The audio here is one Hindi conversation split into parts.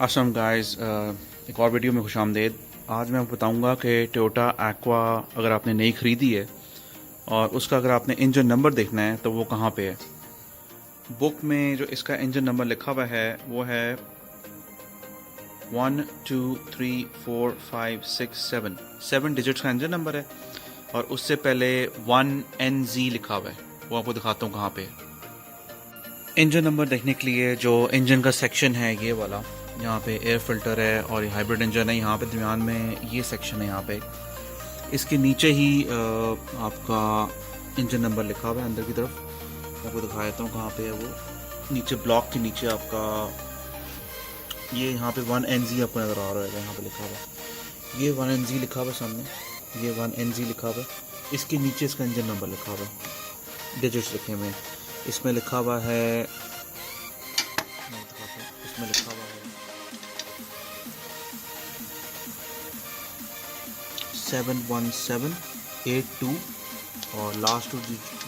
असलम गाइस, एक और वीडियो में खुशामदीद। आज मैं आपको बताऊंगा कि टोयोटा एक्वा अगर आपने नई ख़रीदी है और उसका अगर आपने इंजन नंबर देखना है तो वो कहाँ पे है। बुक में जो इसका इंजन नंबर लिखा हुआ है वो है 1 2 3 4 5 6 7 7 डिजिट्स का इंजन नंबर है और उससे पहले 1NZ लिखा हुआ है। वो आपको दिखाता हूँ कहाँ पे है। इंजन नंबर देखने के लिए जो इंजन का सेक्शन है ये वाला, यहाँ पे एयर फिल्टर है और ये हाइब्रिड इंजन है। यहाँ पे दरमियान में ये सेक्शन है। यहाँ पे इसके नीचे ही आपका इंजन नंबर लिखा हुआ है। अंदर की तरफ आपको दिखा देता हूँ कहाँ पे है वो। नीचे ब्लॉक के नीचे आपका ये यहाँ पे 1NZ आपको नज़र आ रहा है। यहाँ पे लिखा हुआ है ये 1NZ लिखा हुआ है सामने, ये 1NZ लिखा हुआ है। इसके नीचे इसका इंजन नंबर लिखा हुआ है, डिजिट्स लिखे हुए हैं। इसमें लिखा हुआ है इसमें लिखा हुआ है 71782 और लास्ट 2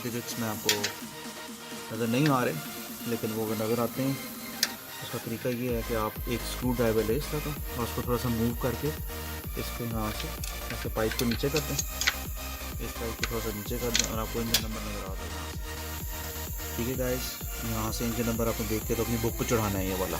डिजिट्स में आपको नज़र नहीं आ रहे, लेकिन वो अगर नज़र आते हैं उसका तरीका ये है कि आप एक स्क्रू ड्राइवर ले इसका तो और उसको थोड़ा सा मूव करके इसको यहाँ से ऐसे पाइप को नीचे करते हैं, इस पाइप को थोड़ा सा नीचे कर दें और आपको इंजन नंबर नज़र आता है। ठीक है गाइस, यहाँ से इंजन नंबर आपने देख के तो अपनी बुक पर चढ़ाना है ये वाला।